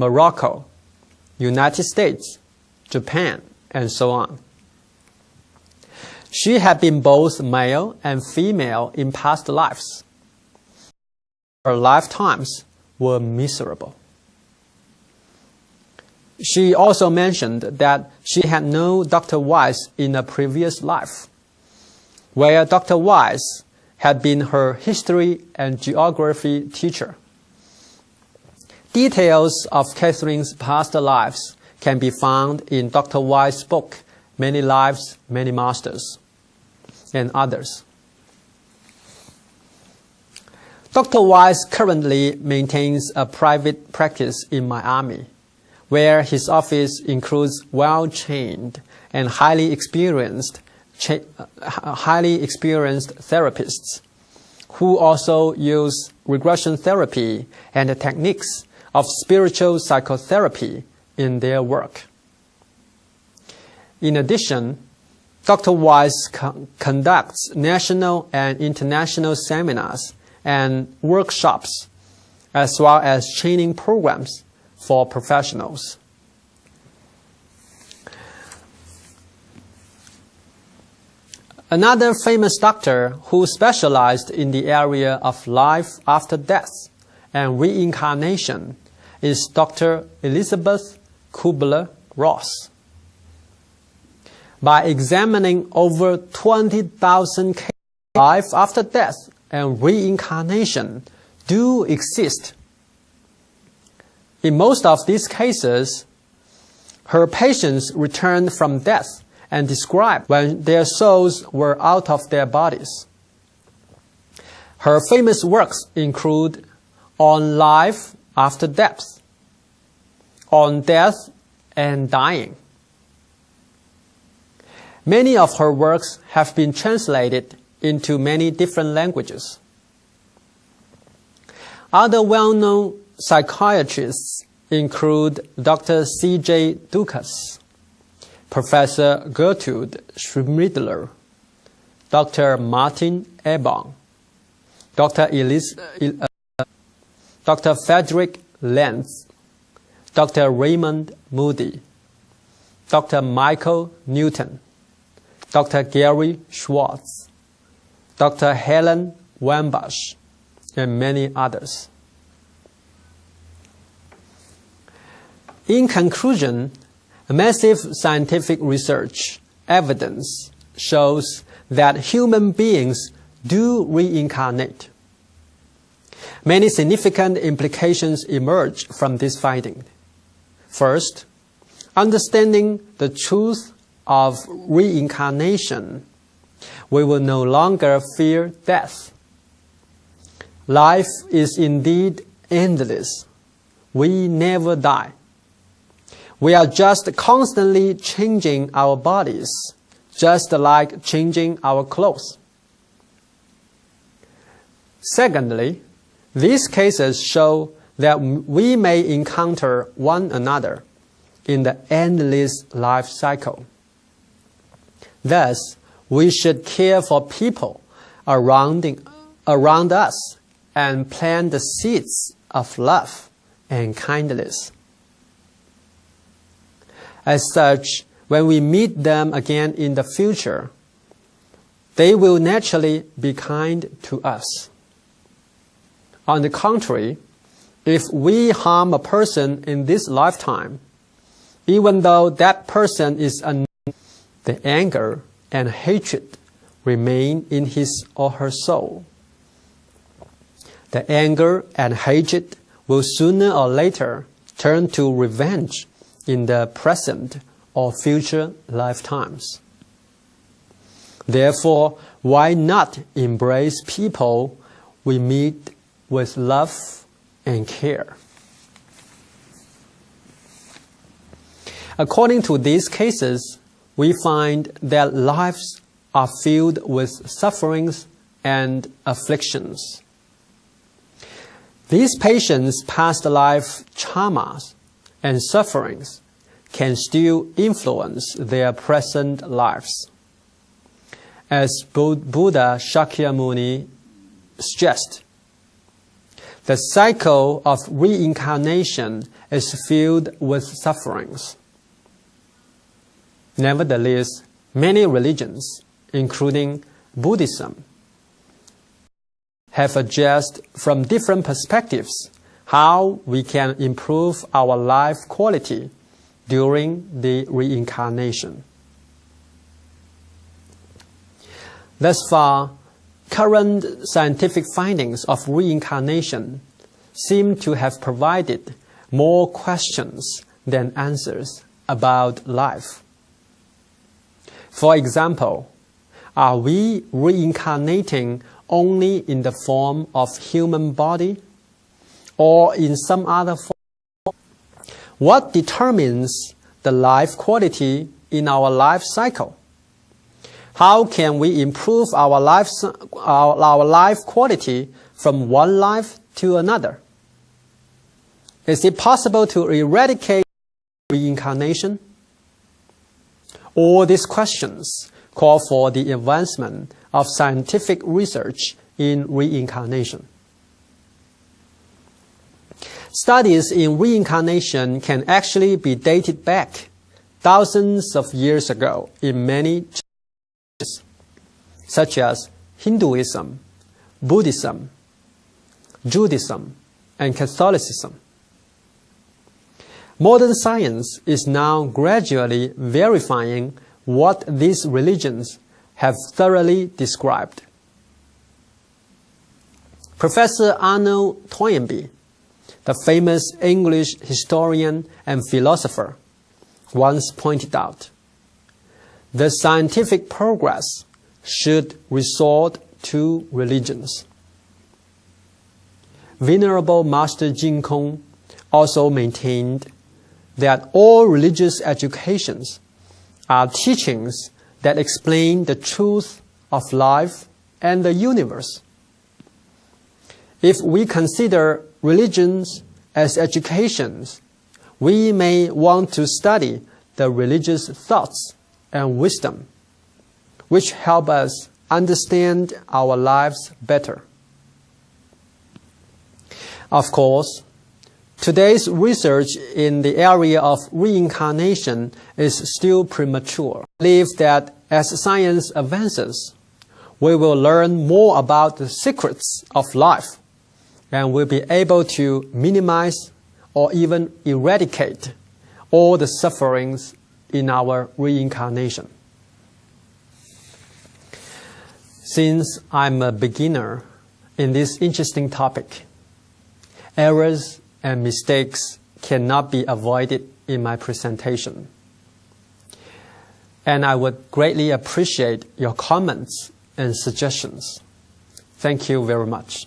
Morocco, United States, Japan, and so on. She had been both male and female in past lives. Her lifetimes were miserable. She also mentioned that she had known Dr. Weiss in a previous life, where Dr. Weiss had been her history and geography teacher. Details of Catherine's past lives can be found in Dr. Weiss' book, Many Lives, Many Masters, and others. Dr. Weiss currently maintains a private practice in Miami, where his office includes well-trained and highly experienced therapists who also use regression therapy and the techniques of spiritual psychotherapy in their work. In addition, Dr. Weiss conducts national and international seminars and workshops, as well as training programs for professionals. Another famous doctor who specialized in the area of life after death and reincarnation is Dr. Elizabeth Kubler-Ross. By examining over 20,000 cases, life after death and reincarnation do exist. In most of these cases, her patients returned from death and described when their souls were out of their bodies. Her famous works include On Life After Death, On Death and Dying. Many of her works have been translated into many different languages. Other well-known psychiatrists include Dr. C.J. Dukas, Professor Gertrude Schmidler, Dr. Martin Ebon, Dr. Frederick Lenz, Dr. Raymond Moody, Dr. Michael Newton, Dr. Gary Schwartz, Dr. Helen Wambach, and many others. In conclusion, massive scientific research evidence shows that human beings do reincarnate. Many significant implications emerge from this finding. First, understanding the truth of reincarnation, we will no longer fear death. Life is indeed endless. We never die. We are just constantly changing our bodies, just like changing our clothes. Secondly, these cases show that we may encounter one another in the endless life cycle. Thus, we should care for people around us and plant the seeds of love and kindness. As such, when we meet them again in the future, they will naturally be kind to us. On the contrary, if we harm a person in this lifetime, even though that person is unknown, the anger and hatred remain in his or her soul. The anger and hatred will sooner or later turn to revenge in the present or future lifetimes. Therefore, why not embrace people we meet with love and care? According to these cases, we find that lives are filled with sufferings and afflictions. These patients' past life traumas and sufferings can still influence their present lives. As Buddha Shakyamuni stressed, The cycle of reincarnation is filled with sufferings. Nevertheless, many religions, including Buddhism, have addressed from different perspectives how we can improve our life quality during the reincarnation. Thus far, current scientific findings of reincarnation seem to have provided more questions than answers about life. For example, are we reincarnating only in the form of human body or in some other form? What determines the life quality in our life cycle? How can we improve our life quality from one life to another? Is it possible to eradicate reincarnation? All these questions call for the advancement of scientific research in reincarnation. Studies in reincarnation can actually be dated back thousands of years ago in many churches, such as Hinduism, Buddhism, Judaism, and Catholicism. Modern science is now gradually verifying what these religions have thoroughly described. Professor Arnold Toynbee, the famous English historian and philosopher, once pointed out, the scientific progress should resort to religions. Venerable Master Jin Kong also maintained that all religious educations are teachings that explain the truth of life and the universe. If we consider religions as educations, we may want to study the religious thoughts and wisdom, which help us understand our lives better. Of course, today's research in the area of reincarnation is still premature. I believe that as science advances, we will learn more about the secrets of life and will be able to minimize or even eradicate all the sufferings in our reincarnation. Since I'm a beginner in this interesting topic, errors and mistakes cannot be avoided in my presentation. And I would greatly appreciate your comments and suggestions. Thank you very much.